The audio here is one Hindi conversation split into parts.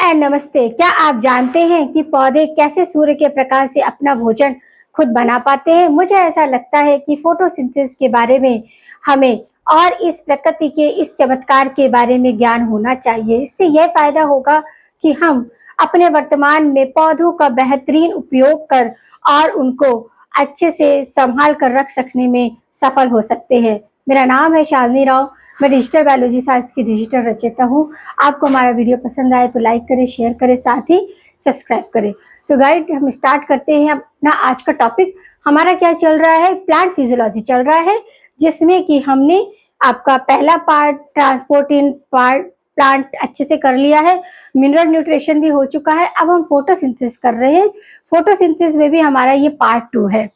एंड नमस्ते। क्या आप जानते हैं कि पौधे कैसे सूर्य के प्रकाश से अपना भोजन खुद बना पाते हैं? मुझे ऐसा लगता है कि फोटोसिंथेसिस के बारे में हमें और इस प्रकृति के इस चमत्कार के बारे में ज्ञान होना चाहिए। इससे यह फायदा होगा कि हम अपने वर्तमान में पौधों का बेहतरीन उपयोग कर और उनको अच्छे से संभाल कर रख सकने में सफल हो सकते हैं। मेरा नाम है शालिनी राव। मैं डिजिटल बायोलॉजी साइंस की डिजिटल रचयिता हूँ। आपको हमारा वीडियो पसंद आए तो लाइक करें, शेयर करें, साथ ही सब्सक्राइब करें। तो गाइड हम स्टार्ट करते हैं अपना आज का टॉपिक। हमारा क्या चल रहा है? प्लांट फिजियोलॉजी चल रहा है, जिसमें कि हमने आपका पहला part transport in part plant अच्छे से कर लिया है, मिनरल न्यूट्रिशन भी हो चुका है। अब हम फोटोसिंथेसिस कर रहे हैं। फोटोसिंथेसिस में भी हमारा ये पार्ट 2 है।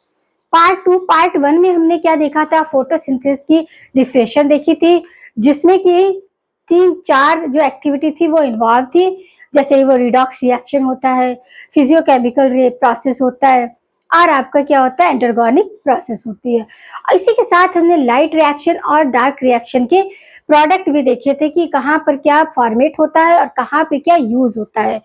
पार्ट 1 में हमने क्या देखा था? फोटोसिंथेसिस की डिफिनेशन देखी थी, जिसमें कि 3-4 जो एक्टिविटी थी वो इन्वॉल्व थी। जैसे वो रिडॉक्स रिएक्शन होता है, फिजियोकेमिकल प्रोसेस होता है और आपका क्या होता है? एंटरगोनिक प्रोसेस होती है। इसी के साथ हमने लाइट रिएक्शन और डार्क रिएक्शन के प्रोडक्ट भी देखे थे कि कहाँ पर क्या फॉर्मेट होता है और कहाँ पे क्या यूज होता है।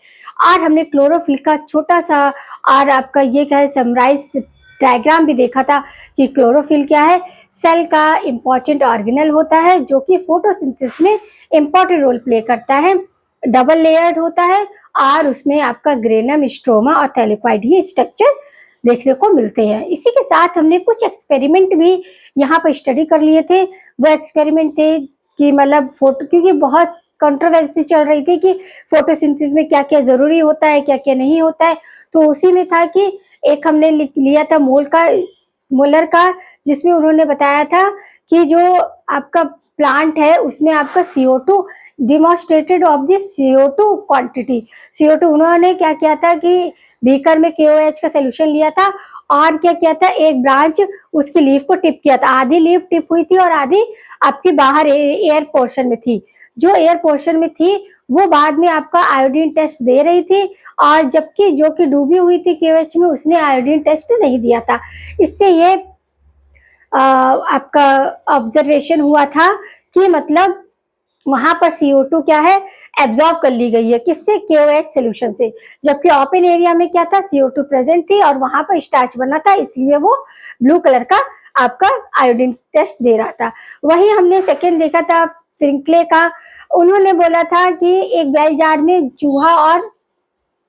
और हमने क्लोरोफिल का छोटा सा और आपका ये क्या है समराइज डायग्राम भी देखा था कि क्लोरोफिल क्या है? सेल का इम्पॉर्टेंट ऑर्गेनल होता है जो कि फोटोसिंथेसिस में इम्पॉर्टेंट रोल प्ले करता है। डबल लेयर्ड होता है और उसमें आपका ग्रेनम, स्ट्रोमा और थैलेकोइड ये स्ट्रक्चर देखने को मिलते हैं। इसी के साथ हमने कुछ एक्सपेरिमेंट भी यहाँ पर स्टडी कर लिए थे। वो एक्सपेरिमेंट थे कि मतलब फोटो, क्योंकि बहुत कंट्रोवर्सी चल रही थी कि फोटोसिंथेसिस में क्या क्या जरूरी होता है, क्या क्या नहीं होता है। तो उसी में था कि एक हमने लिया था मोलर का, जिसमें उन्होंने बताया था कि जो आपका प्लांट है उसमें आपका CO2 demonstrated of the CO2 quantity. CO2 उन्होंने क्या किया था कि बीकर में KOH का सोल्यूशन लिया था और क्या किया था? एक ब्रांच उसकी लीफ को टिप किया था। आधी लीफ टिप हुई थी और आधी आपके बाहर एयर पोर्शन में थी। जो एयर पोर्शन में थी वो बाद में आपका आयोडीन टेस्ट दे रही थी, और जबकि जो कि डूबी हुई थी KOH में उसने आयोडीन टेस्ट नहीं दिया था। इससे ये आपका ऑब्जर्वेशन हुआ था कि मतलब वहां पर CO2 क्या है? एब्जॉर्ब कर ली गई है। किससे? KOH सोल्यूशन से। जबकि ओपन एरिया में क्या था? CO2 प्रेजेंट थी और वहां पर स्टार्च बना था, इसलिए वो ब्लू कलर का आपका आयोडीन टेस्ट दे रहा था। वही हमने सेकेंड देखा था फ्रिंकले का। उन्होंने बोला था कि एक बेल जार में चूहा और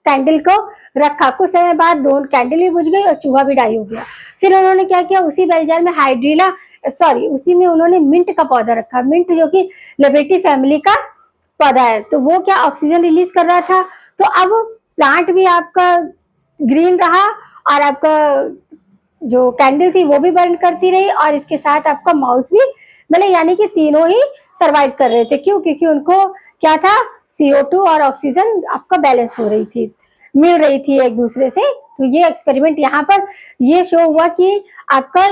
कैंडल को रखा। कुछ समय बाद दोनों कैंडल भी बुझ गई और चूहा भी डाई हो गया। फिर उन्होंने क्या किया? उसी बेल जार में उसी में उन्होंने मिंट का पौधा रखा। मिंट जो कि लिबर्टी फैमिली का पौधा है, तो वो क्या ऑक्सीजन रिलीज कर रहा था। तो अब प्लांट भी आपका ग्रीन रहा और आपका जो कैंडल थी वो भी बर्न करती रही और इसके साथ आपका माउस भी, मतलब यानी कि तीनों ही सरवाइव कर रहे थे। क्यों? क्योंकि उनको क्या था? CO2 और ऑक्सीजन आपका बैलेंस हो रही थी, मिल रही थी एक दूसरे से। तो ये एक्सपेरिमेंट यहाँ पर ये शो हुआ कि आपका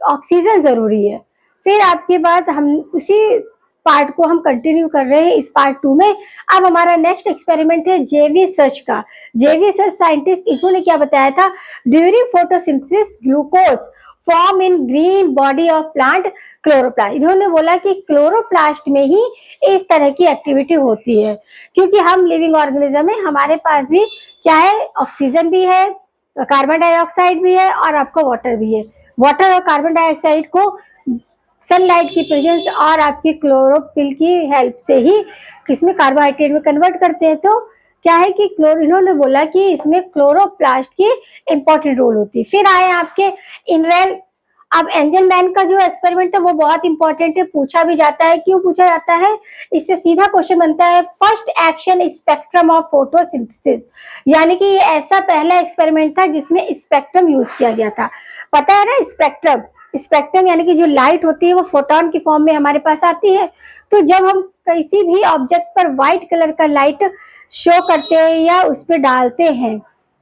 ऑक्सीजन जरूरी है। फिर आपके बाद हम उसी पार्ट को हम कंटिन्यू कर रहे हैं इस पार्ट 2 में। अब हमारा नेक्स्ट एक्सपेरिमेंट है जेवी सर्च का। जेवी सर्च साइंटिस्ट इन्होंने क्या बताया था? During photosynthesis glucose form in green body of plant chloroplast. इन्होंने बोला कि क्लोरोप्लास्ट में ही इस तरह की एक्टिविटी होती है, क्योंकि हम लिविंग ऑर्गेनिज्म है, हमारे पास भी क्या है? ऑक्सीजन भी है, कार्बन डाइऑक्साइड भी है और आपका वाटर भी है। वाटर और कार्बन डाइऑक्साइड को सनलाइट की प्रेजेंस और आपकी क्लोरोफिल की हेल्प से ही किसमें? कार्बोहाइड्रेट में कन्वर्ट करते हैं। तो क्या है कि इन्होंने बोला कि इसमें क्लोरोप्लास्ट की इंपॉर्टेंट रोल होती है। फिर आए आपके इनरेल। अब एंजलमैन का जो एक्सपेरिमेंट था वो बहुत इंपॉर्टेंट है, पूछा भी जाता है। क्यों पूछा जाता है? इससे सीधा क्वेश्चन बनता है, first action spectrum of photosynthesis. यानी कि ये ऐसा पहला एक्सपेरिमेंट था जिसमें स्पेक्ट्रम यूज किया गया था। पता है ना स्पेक्ट्रम? स्पेक्ट्रम यानी कि जो लाइट होती है वो फोटोन की फॉर्म में हमारे पास आती है। तो जब हम किसी भी ऑब्जेक्ट पर व्हाइट कलर का लाइट शो करते हैं या उस पर डालते हैं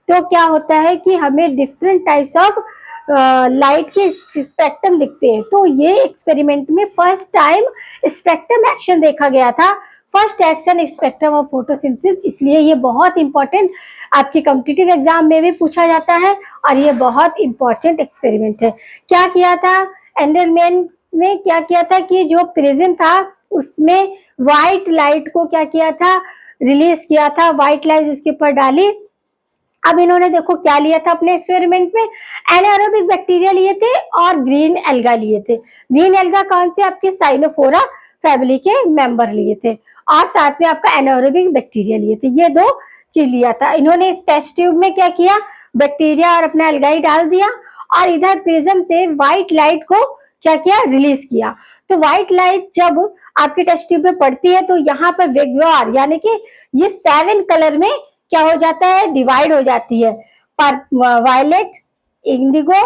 तो क्या होता है कि हमें डिफरेंट टाइप्स ऑफ लाइट के स्पेक्ट्रम दिखते हैं। तो ये एक्सपेरिमेंट में फर्स्ट टाइम स्पेक्ट्रम एक्शन देखा गया था। First action spectrum of photosynthesis, इसलिए ये बहुत इंपॉर्टेंट आपकी कॉम्पिटिटिव एग्जाम में भी पूछा जाता है और ये बहुत इंपॉर्टेंट एक्सपेरिमेंट है। क्या किया था एंडरमैन ने? क्या किया था कि जो प्रिज्म था उसमें व्हाइट लाइट को क्या किया था? रिलीज किया था, व्हाइट लाइट उसके ऊपर डाली। अब इन्होंने देखो क्या लिया था अपने एक्सपेरिमेंट में, एनारोबिक बैक्टीरिया लिए थे और ग्रीन एल्गा लिए थे। ग्रीन एल्गा कौन से, आपके साइनोफोरा फैमिली के मेंबर लिए थे, और साथ में आपका एनारोबिक बैक्टीरिया लिए थे। ये दो चीज लिया था इन्होंने। टेस्ट ट्यूब में क्या किया, बैक्टीरिया और अपना एल्गाई डाल दिया, और इधर प्रिज्म से व्हाइट लाइट को क्या किया, रिलीज किया। तो व्हाइट लाइट जब आपके टेस्ट ट्यूब में पड़ती है तो यहाँ पर वेगवार यानी कि ये 7 कलर में क्या हो जाता है, डिवाइड हो जाती है। पर violet, indigo,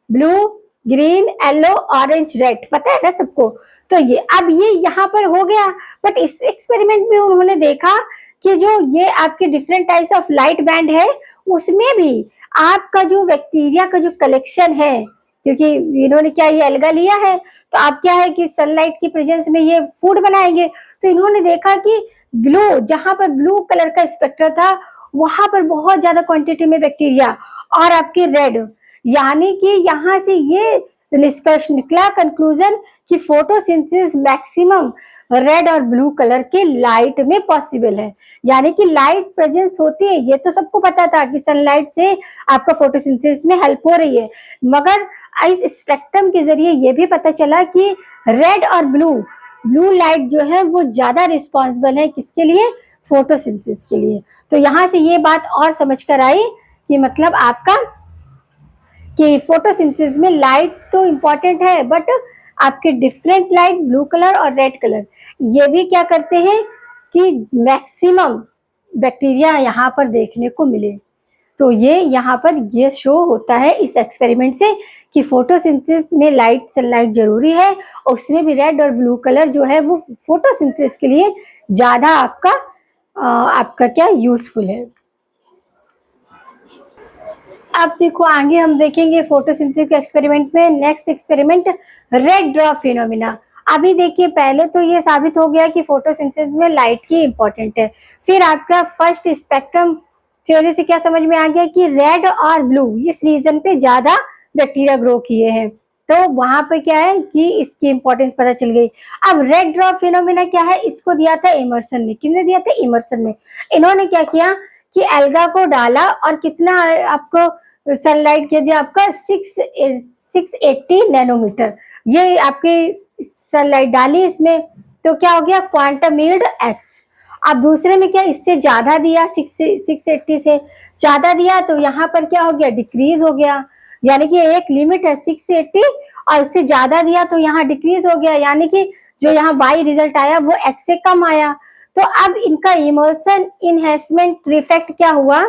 blue, green, yellow, orange, red, पता है ना सबको। तो ये अब ये यहाँ पर हो गया। बट इस एक्सपेरिमेंट में उन्होंने देखा कि जो ये आपके different types of light band है उसमें भी आपका जो बैक्टीरिया का जो कलेक्शन है, क्योंकि इन्होंने क्या ये एल्गा लिया है, तो आप क्या है कि सनलाइट की प्रेजेंस में ये फूड बनाएंगे। तो इन्होंने देखा कि ब्लू, जहां पर ब्लू कलर का स्पेक्ट्रा था वहां पर बहुत ज्यादा क्वांटिटी में बैक्टीरिया, और आपके रेड, यानी कि यहाँ से ये निष्कर्ष निकला, कंक्लूजन, कि फोटोसिंथेसिस मैक्सिमम रेड और ब्लू कलर के लाइट में पॉसिबल है। यानी कि लाइट प्रेजेंस होती है, ये तो सबको पता था कि सनलाइट से आपका फोटोसिंथेसिस में हेल्प हो रही है, मगर इस स्पेक्ट्रम के जरिए ये भी पता चला कि रेड और ब्लू लाइट जो है वो ज्यादा रिस्पॉन्सिबल है किसके लिए, फोटोसिंथेसिस के लिए। तो यहाँ से ये बात और समझ कर आई कि मतलब आपका कि फोटोसिंथेसिस में लाइट तो इम्पोर्टेंट है, बट आपके डिफरेंट लाइट, ब्लू कलर और रेड कलर, ये भी क्या करते हैं कि मैक्सिमम बैक्टीरिया यहाँ पर देखने को मिले। तो ये यहाँ पर ये शो होता है इस एक्सपेरिमेंट से कि फोटोसिंथेसिस में लाइट, सनलाइट जरूरी है, और उसमें भी रेड और ब्लू कलर जो है वो फोटोसिंथेसिस के लिए ज्यादा आपका क्या यूजफुल है। अब देखो आगे हम देखेंगे फोटोसिंथेसिस एक्सपेरिमेंट में next experiment red drop phenomena. अभी देखिए पहले तो ये साबित हो गया कि फोटोसिंथेसिस में लाइट की इंपॉर्टेंट है, फिर आपका फर्स्ट स्पेक्ट्रम थ्योरी से क्या समझ में आ गया कि रेड और ब्लू इस रीजन पे ज्यादा बैक्टीरिया ग्रो किए हैं, तो वहां पे क्या है कि इसकी इंपॉर्टेंस पता चल गई। अब रेड ड्रॉप फिनोमिना क्या है, इसको दिया था इमर्सन ने। किसने दिया था, इमर्सन ने। इन्होंने क्या किया कि एल्गा को डाला और कितना आपको सनलाइट के दिया, आपका 680 नैनोमीटर, ये आपकी सनलाइट डाली इसमें, तो क्या हो गया, क्वांटम यील्ड एक्स। अब दूसरे में क्या, इससे ज्यादा दिया, 680 से ज्यादा दिया, तो यहाँ पर क्या हो गया, डिक्रीज हो गया। यानी कि एक लिमिट है 680 और उससे ज्यादा दिया तो यहाँ डिक्रीज हो गया, यानी कि जो यहाँ वाई रिजल्ट आया वो एक्स से कम आया। तो अब इनका इमर्सन इनहेंसमेंट इफेक्ट क्या हुआ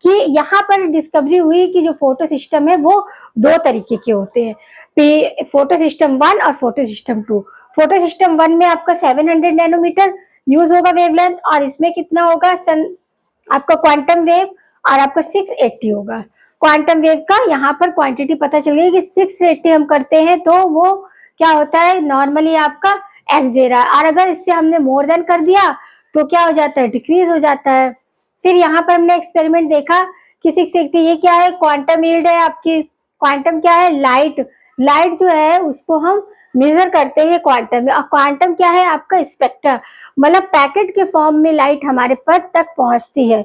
कि यहाँ पर डिस्कवरी हुई कि जो फोटो सिस्टम है वो 2 तरीके के होते हैं, फोटो सिस्टम 1 और फोटो सिस्टम 2। फोटो सिस्टम 1 में आपका 700 नैनोमीटर यूज होगा वेवलेंथ, और इसमें कितना होगा आपका क्वांटम वेव, और आपका 680 होगा। क्वांटम वेव का यहाँ पर क्वांटिटी पता चलेगी कि 680 हम करते हैं तो वो क्या होता है, नॉर्मली आपका एक्स दे रहा है, और अगर इससे हमने मोर देन कर दिया तो क्या हो जाता है, डिक्रीज हो जाता है। फिर यहाँ पर हमने एक्सपेरिमेंट देखा कि 680 ये क्या है, क्वांटम यील्ड है आपकी। क्वांटम क्या है, लाइट जो है उसको हम मेजर करते हैं क्वांटम में, और क्वांटम क्या है आपका स्पेक्ट्रा, मतलब पैकेट के फॉर्म में लाइट हमारे पद तक पहुंचती है।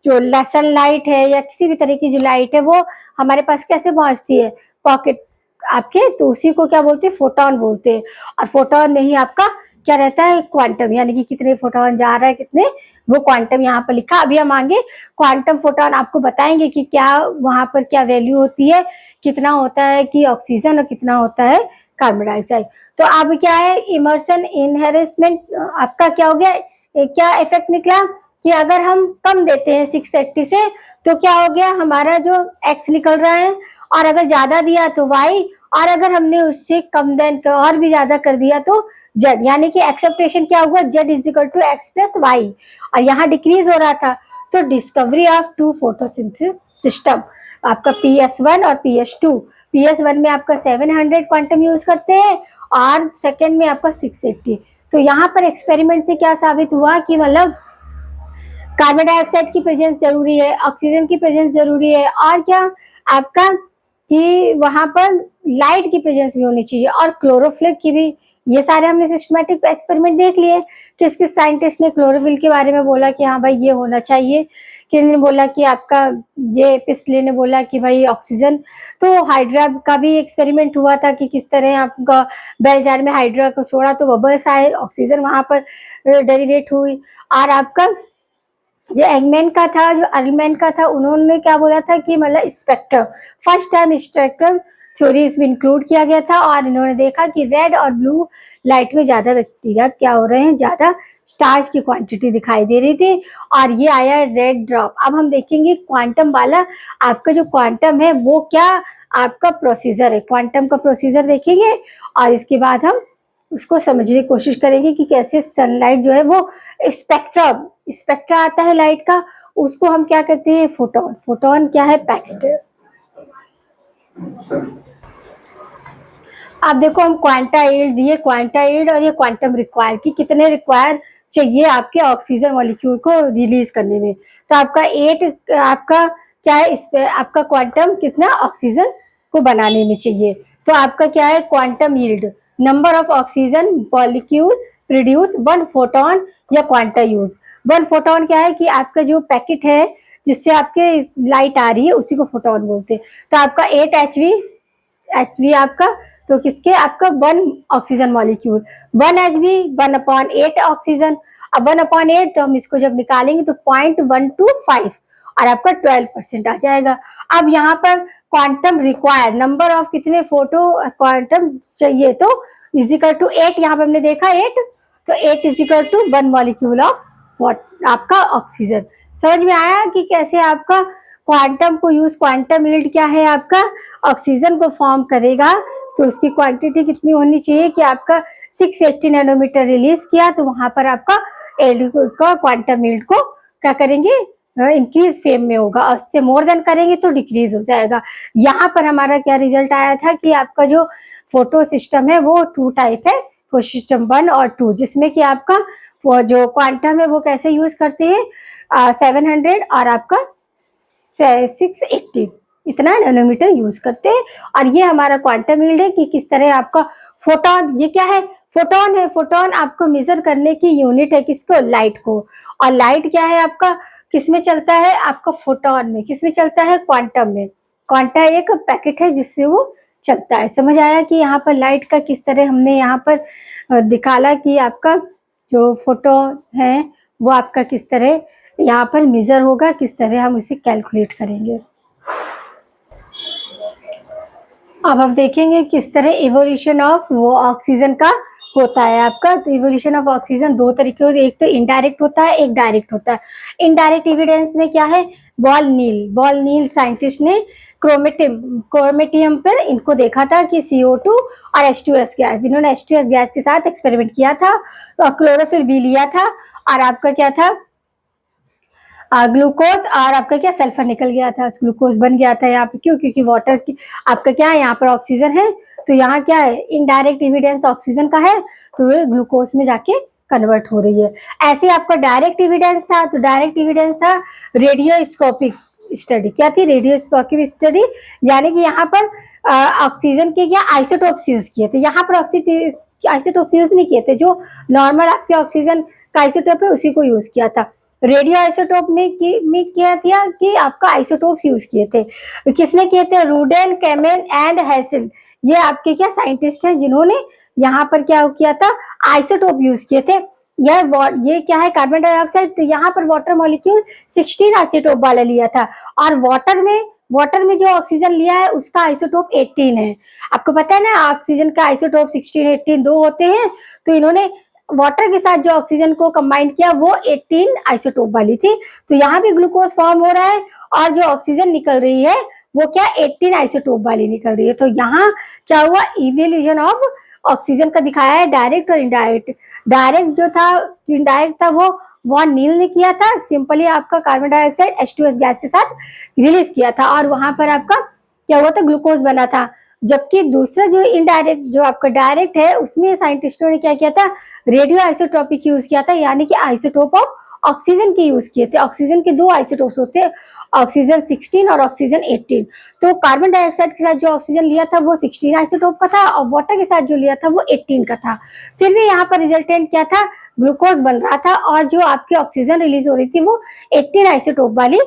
जो सन लाइट है या किसी भी तरह की जो लाइट है वो हमारे पास कैसे पहुंचती है, पॉकेट आपके, तो उसी को क्या बोलते हैं, फोटोन बोलते हैं। और फोटोन में ही आपका क्या रहता है, क्वांटम, यानी कि कितने फोटोन जा रहा है कितने, वो क्वांटम यहाँ पर लिखा। अभी हम आगे क्वांटम फोटोन आपको बताएंगे कि क्या वहां पर क्या वैल्यू होती है, कितना होता है कि ऑक्सीजन और कितना होता है कार्बन डाइऑक्साइड। तो अब क्या है, इमर्सन इनहेरेसमेंट आपका क्या हो गया, क्या इफेक्ट निकला कि अगर हम कम देते हैं 680 से तो क्या हो गया, हमारा जो एक्स निकल रहा है, और अगर ज्यादा दिया तो वाई, और अगर हमने उससे कम देन और भी ज्यादा कर दिया तो जेड, यानी कि एक्सेप्टेशन क्या हुआ, Z is equal to X plus Y, और यहाँ डिक्रीज हो रहा था। तो डिस्कवरी ऑफ 2 फोटोसिंथेसिस सिस्टम, आपका PS1 और PS2। PS1 में आपका 700 क्वांटम यूज करते हैं और सेकेंड में आपका 680। तो यहाँ पर एक्सपेरिमेंट से क्या साबित हुआ कि मतलब कार्बन डाइऑक्साइड की प्रेजेंस जरूरी है, ऑक्सीजन की प्रेजेंस जरूरी है, और क्या आपका कि वहां पर लाइट की प्रेजेंस भी होनी चाहिए और क्लोरोफिल की भी। ये सारे हमने सिस्टमेटिक एक्सपेरिमेंट देख लिए। किस किस साइंटिस्ट ने क्लोरोफिल के बारे में बोला कि हाँ भाई ये होना चाहिए, किसी ने बोला कि आपका ये पिछले ने बोला कि भाई ऑक्सीजन। तो हाइड्रा का भी एक्सपेरिमेंट हुआ था कि किस तरह आपका बेल जार में हाइड्रा को छोड़ा तो बबल्स आए, ऑक्सीजन वहां पर डेरिवेट हुई। और आपका जो एगमैन का था, जो अर्लमैन का था, उन्होंने क्या बोला था कि मतलब spectrum, first time spectrum theory इसमें इंक्लूड किया गया था और इन्होंने देखा कि रेड और ब्लू लाइट में ज्यादा बैक्टीरिया क्या हो रहे हैं, ज्यादा स्टार्च की क्वांटिटी दिखाई दे रही थी और ये आया रेड ड्रॉप। अब हम देखेंगे क्वांटम वाला, आपका जो क्वांटम है वो क्या आपका प्रोसीजर है, क्वांटम का प्रोसीजर देखेंगे और इसके बाद हम उसको समझने की कोशिश करेंगे कि कैसे सनलाइट जो है वो स्पेक्ट्रम, स्पेक्ट्रा आता है लाइट का, उसको हम क्या करते हैं फोटोन, फोटोन क्या है पैकेट। आप देखो हम क्वांटा एड दिए, क्वांटा एड और ये क्वांटम रिक्वायर कि कितने रिक्वायर चाहिए आपके ऑक्सीजन मॉलिक्यूल को रिलीज करने में। तो आपका 8 आपका क्या है, इस पे आपका क्वांटम कितना ऑक्सीजन को बनाने में चाहिए। तो आपका क्या है quantum yield, number of oxygen molecule produce 1 photon या क्वांटा यूज। 1 फोटोन क्या है कि आपका जो पैकेट है जिससे आपके लाइट आ रही है उसी को फोटोन बोलते हैं। तो आपका 8 एचवी आपका, तो किसके आपका 1 ऑक्सीजन मॉलिक्यूल, 1 एचवी 1/8 ऑक्सीजन। अब 1/8 तो हम इसको जब निकालेंगे तो 0.125 और आपका 12% आ जाएगा। अब यहाँ पर क्वांटम रिक्वायर नंबर ऑफ कितने फोटो क्वांटम चाहिए, तो इजिकल टू 8, यहाँ पे हमने देखा 8, तो 8 इजिकल टू 1 मॉलिक्यूल ऑफ आपका ऑक्सीजन। समझ में आया कि कैसे आपका क्वांटम को यूज, क्वांटम यील्ड क्या है आपका ऑक्सीजन को फॉर्म करेगा तो उसकी क्वांटिटी कितनी होनी चाहिए कि आपका 680 नैनोमीटर रिलीज किया तो वहां पर आपका एल का क्वांटम यील्ड को क्या करेंगे इंक्रीज फेम में होगा, और उससे मोर देन करेंगे तो डिक्रीज हो जाएगा। यहाँ पर हमारा क्या रिजल्ट आया था कि आपका जो फोटो सिस्टम है वो 2 टाइप है, फोटो सिस्टम 1 और 2, जिसमें कि आपका वो जो क्वांटम है वो कैसे यूज करते हैं 700 और आपका 680 इतना नैनोमीटर यूज करते हैं। और ये हमारा क्वांटम यील्ड है कि किस तरह आपका फोटोन, ये क्या है फोटोन है, फोटोन आपको मेजर करने की यूनिट है किसको, लाइट को। और लाइट क्या है आपका किसमें चलता है आपका फोटोन में, किसमें चलता है क्वांटम में। क्वांटा एक पैकेट है जिसमें वो चलता है। समझ आया कि यहाँ पर लाइट का किस तरह हमने यहाँ पर दिखाला कि आपका जो फोटोन है वो आपका किस तरह यहाँ पर मेजर होगा, किस तरह हम इसे कैलकुलेट करेंगे। अब हम देखेंगे किस तरह इवोल्यूशन ऑफ वो ऑक्सीजन का होता है आपका। तो इवोल्यूशन ऑफ ऑक्सीजन 2 तरीके होते हैं, एक तो इनडायरेक्ट होता है, एक डायरेक्ट होता है। इनडायरेक्ट एविडेंस में क्या है, बॉल नील साइंटिस्ट ने क्रोमेटियम पर इनको देखा था कि CO2 और H2S गैस, इन्होंने H2S गैस के साथ एक्सपेरिमेंट किया था, तो क्लोरोफिल भी लिया था और आपका क्या था ग्लूकोज और आपका क्या सल्फर निकल गया था, ग्लूकोज बन गया था यहाँ पे। क्यों, क्योंकि वाटर की आपका क्या है यहाँ पर ऑक्सीजन है, तो यहाँ क्या है इनडायरेक्ट एविडेंस ऑक्सीजन का है तो ये ग्लूकोज में जाके कन्वर्ट हो रही है। ऐसे आपका डायरेक्ट एविडेंस था, तो डायरेक्ट एविडेंस था रेडियोस्कोपिक स्टडी। क्या थी रेडियोस्कोपिक स्टडी, यानी कि यहाँ पर ऑक्सीजन के क्या आइसोटोप्स यूज किए थे, यहाँ पर आइसोटोप्स यूज नहीं किए थे, जो नॉर्मल आपके ऑक्सीजन का आइसोटोप है उसी को यूज किया था। रेडियो आइसोटोप में क्या किया कि आपका आइसोटोप्स यूज किए थे। किसने किए थे, रूडेन, कैमेन एंड हैसिल, ये आपके क्या साइंटिस्ट हैं जिन्होंने यहाँ पर क्या किया था आइसोटोप यूज किए थे। ये क्या है कार्बन डाइऑक्साइड, तो यहाँ पर वाटर मॉलिक्यूल 16 आइसोटोप वाला लिया था और वाटर में जो ऑक्सीजन लिया है उसका आइसोटोप 18 है। आपको पता है ना ऑक्सीजन का आइसोटोप 16 18 दो होते हैं, तो इन्होंने वाटर के साथ जो ऑक्सीजन को कंबाइन किया वो 18 आइसोटोप वाली थी। तो यहाँ भी ग्लूकोज फॉर्म हो रहा है और जो ऑक्सीजन निकल रही है वो क्या 18 आइसोटोप वाली निकल रही है। तो यहाँ क्या हुआ इवोल्यूशन ऑफ ऑक्सीजन का दिखाया है डायरेक्ट और इनडायरेक्ट। डायरेक्ट जो था इनडायरेक्ट था वो वॉन नील ने किया था, सिंपली आपका कार्बन डाइऑक्साइड H2S गैस के साथ रिलीज किया था और वहां पर आपका क्या हुआ था ग्लूकोज बना था। जबकि दूसरा जो इनडायरेक्ट जो आपका डायरेक्ट है उसमें साइंटिस्टों ने क्या किया था रेडियो आइसोटोपिक यूज किया था, यानी कि आइसोटोप ऑफ ऑक्सीजन के यूज किए थे। ऑक्सीजन के 2 आइसोटोप्स होते हैं, ऑक्सीजन 16 और ऑक्सीजन 18। तो कार्बन डाइऑक्साइड के साथ जो ऑक्सीजन लिया था वो 16 आइसोटोप का था और वाटर के साथ जो लिया था वो 18 का था। फिर भी यहाँ पर रिजल्टेंट क्या था, ग्लूकोज बन रहा था और जो आपकी ऑक्सीजन रिलीज हो रही थी वो 18 आइसोटोप वाली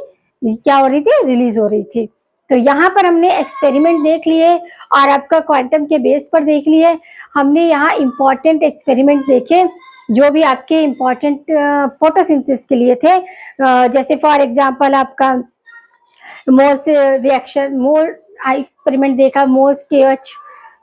क्या हो रही थी, रिलीज हो रही थी। तो यहाँ पर हमने एक्सपेरिमेंट देख लिए और आपका क्वांटम के बेस पर देख लिए। हमने यहाँ इंपॉर्टेंट एक्सपेरिमेंट देखे जो भी आपके इंपॉर्टेंट फोटोसिंथेसिस के लिए थे। जैसे फॉर एग्जांपल आपका मोल्स रिएक्शन, मोल एक्सपेरिमेंट देखा, मोल्स केएच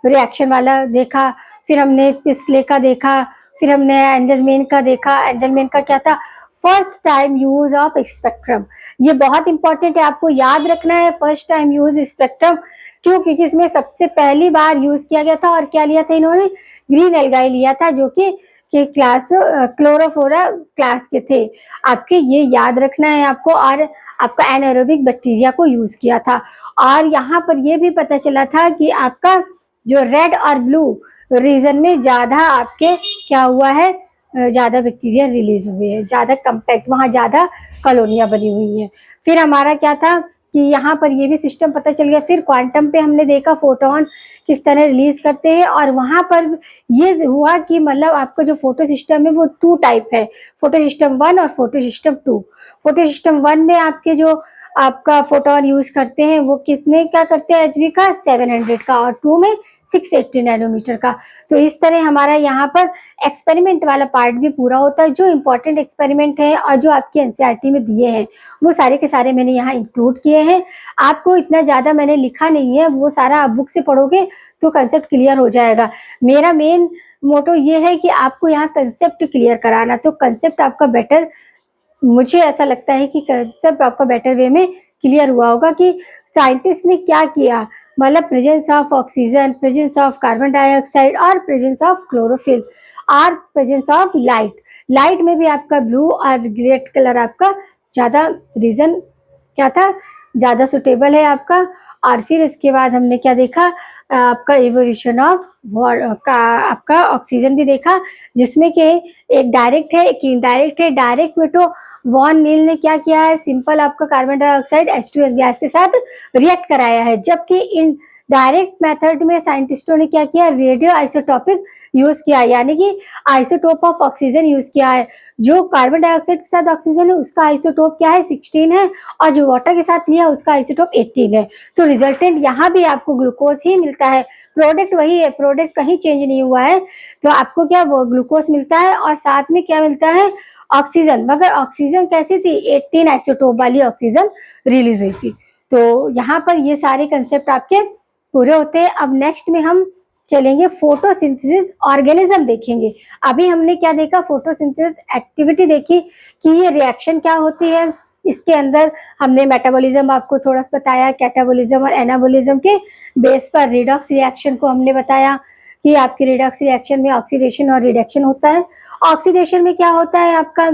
रिएक्शन वाला देखा, फिर हमने पिस्ले का देखा, फिर हमने एंजलमैन का देखा। एंजलमैन का क्या था, first time use of spectrum. ये बहुत इंपॉर्टेंट है, आपको याद रखना है फर्स्ट टाइम यूज स्पेक्ट्रम। क्यों? क्योंकि इसमें सबसे पहली बार यूज किया गया था और क्या लिया था इन्होंने, ग्रीन एल्गाई लिया था जो कि क्लास क्लोरोफोरा क्लास के थे आपके, ये याद रखना है आपको। और आपका एनारोबिक बैक्टीरिया को यूज किया था। और यहाँ पर ये भी पता चला था कि आपका जो रेड और ब्लू रीजन में ज्यादा आपके क्या हुआ है, ज्यादा बैक्टीरिया रिलीज हुए हैं, ज्यादा कंपैक्ट, वहाँ ज्यादा कॉलोनियां बनी हुई हैं। फिर हमारा क्या था कि यहाँ पर ये भी सिस्टम पता चल गया। फिर क्वांटम पे हमने देखा फोटोन किस तरह रिलीज करते हैं और वहाँ पर ये हुआ कि मतलब आपका जो फोटो सिस्टम है वो 2 टाइप है, फोटो सिस्टम 1 और फोटो सिस्टम 2। फोटो सिस्टम 1 में आपके जो आपका फोटोन यूज करते हैं वो कितने का करते हैं, एचवी का 700 का, और 2 में 680 नैनोमीटर का। तो इस तरह हमारा यहाँ पर एक्सपेरिमेंट वाला पार्ट भी पूरा होता है। जो इम्पोर्टेंट एक्सपेरिमेंट है और जो आपके एनसीईआरटी में दिए हैं वो सारे के सारे मैंने यहाँ इंक्लूड किए हैं। आपको इतना ज़्यादा मैंने लिखा नहीं है, वो सारा आप बुक से पढ़ोगे तो कंसेप्ट क्लियर हो जाएगा। मेरा मेन मोटो ये है कि आपको यहाँ कंसेप्ट क्लियर कराना, तो कंसेप्ट आपका बेटर, मुझे ऐसा लगता है कि कंसेप्ट आपका बेटर वे में क्लियर हुआ होगा कि साइंटिस्ट ने क्या किया, मतलब presence of oxygen, presence of carbon dioxide और प्रेजेंस ऑफ क्लोरोफिल और प्रेजेंस ऑफ लाइट। लाइट में भी आपका ब्लू और रेड कलर आपका ज़्यादा रीजन क्या था, ज़्यादा सुटेबल है आपका। और फिर इसके बाद हमने क्या देखा, आपका इवोल्यूशन ऑफ का आपका ऑक्सीजन भी देखा, जिसमें कि एक डायरेक्ट है एक इनडायरेक्ट है। डायरेक्ट में तो वॉन नील ने क्या किया है, सिंपल आपका कार्बन डाइऑक्साइड H2S गैस के साथ रिएक्ट कराया है, जबकि इन डायरेक्ट मेथड में साइंटिस्टों ने क्या किया, रेडियो आइसोटोपिक यूज किया, यानी कि आइसोटोप ऑफ ऑक्सीजन यूज किया है। जो कार्बन डाइऑक्साइड के साथ ऑक्सीजन है उसका आइसोटोप क्या है, 16 है, और जो वाटर के साथ लिया उसका आइसोटोप 18 है। तो रिजल्टेंट यहाँ भी आपको ग्लूकोज ही मिलता है, प्रोडक्ट वही है, प्रोडक्ट कहीं चेंज नहीं हुआ है। तो आपको क्या वो ग्लूकोज मिलता है और साथ में क्या मिलता है, ऑक्सीजन। मगर ऑक्सीजन कैसी थी, 18 आइसोटोप वाली ऑक्सीजन रिलीज हुई थी। तो यहाँ पर ये सारे कंसेप्ट आपके पूरे होते हैं। अब नेक्स्ट में हम चलेंगे फोटोसिंथेसिस ऑर्गेनिज्म देखेंगे। अभी हमने क्या देखा, फोटोसिंथेसिस एक्टिविटी देखी कि ये रिएक्शन क्या होती है, इसके अंदर हमने मेटाबॉलिज्म आपको थोड़ा सा बताया, कैटाबॉलिज्म और एनाबॉलिज्म के बेस पर रिडॉक्स रिएक्शन को हमने बताया कि आपकी रिडॉक्स रिएक्शन में ऑक्सीडेशन और रिडक्शन होता है। ऑक्सीडेशन में क्या होता है, आपका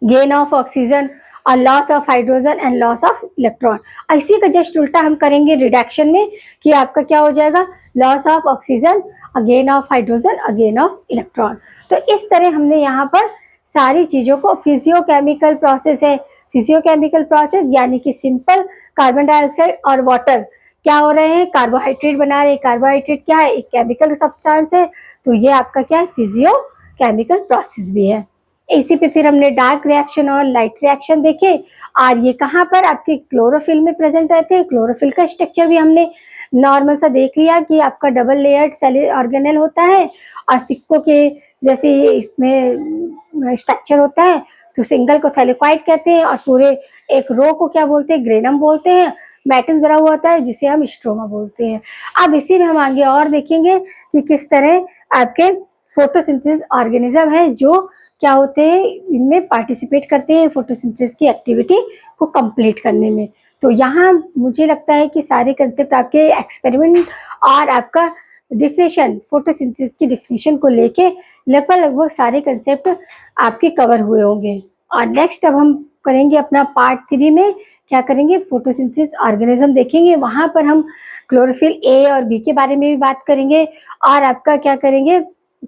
गेन ऑफ ऑक्सीजन और loss of hydrogen and loss of electron. इसी का जस्ट उल्टा हम करेंगे रिडक्शन में कि आपका क्या हो जाएगा, loss of oxygen, gain of hydrogen, gain of electron. तो इस तरह हमने यहाँ पर सारी चीजों को, फिजियोकेमिकल प्रोसेस है, फिजियोकेमिकल प्रोसेस यानी कि सिंपल कार्बन डाइऑक्साइड और वाटर क्या हो रहे हैं, कार्बोहाइड्रेट बना रहे हैं। कार्बोहाइड्रेट क्या है, एक केमिकल सब्सटेंस है, तो ये आपका क्या है, फिजियोकेमिकल प्रोसेस भी है। इसी पे फिर हमने डार्क रिएक्शन और लाइट रिएक्शन देखे, और ये कहाँ पर आपके क्लोरोफिल में प्रेजेंट रहते हैं। क्लोरोफिल का स्ट्रक्चर भी हमने नॉर्मल सा देख लिया कि आपका डबल लेयर्ड सेल ऑर्गेनेल होता है और सिक्कों के जैसे इसमें स्ट्रक्चर होता है। तो सिंगल को थैलेकॉइड कहते हैं और पूरे एक रो को क्या बोलते हैं, ग्रेनम बोलते हैं। मैट्रिक्स भरा हुआ होता है जिसे हम स्ट्रोमा बोलते हैं। अब इसी में हम आगे और देखेंगे कि किस तरह आपके फोटोसिंथेसिस ऑर्गेनिज्म है जो क्या होते हैं, इनमें पार्टिसिपेट करते हैं फोटोसिंथेसिस की एक्टिविटी को कंप्लीट करने में। तो यहाँ मुझे लगता है कि सारे कंसेप्ट आपके एक्सपेरिमेंट और आपका डिफिनेशन, फोटोसिंथेसिस की डिफिनेशन को लेके लगभग सारे कंसेप्ट आपके कवर हुए होंगे। और नेक्स्ट अब हम करेंगे अपना पार्ट 3 में क्या करेंगे, फोटोसिंथेसिस ऑर्गेनिज्म देखेंगे। वहां पर हम क्लोरोफिल ए और बी के बारे में भी बात करेंगे और आपका क्या करेंगे,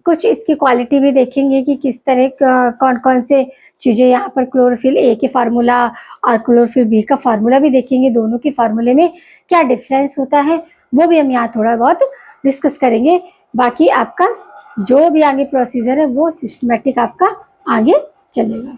कुछ इसकी क्वालिटी भी देखेंगे कि किस तरह कौन कौन से चीज़ें यहाँ पर क्लोरोफिल ए के फार्मूला और क्लोरोफिल बी का फार्मूला भी देखेंगे, दोनों के फार्मूले में क्या डिफरेंस होता है वो भी हम यहाँ थोड़ा बहुत डिस्कस करेंगे। बाकी आपका जो भी आगे प्रोसीजर है वो सिस्टमेटिक आपका आगे चलेगा।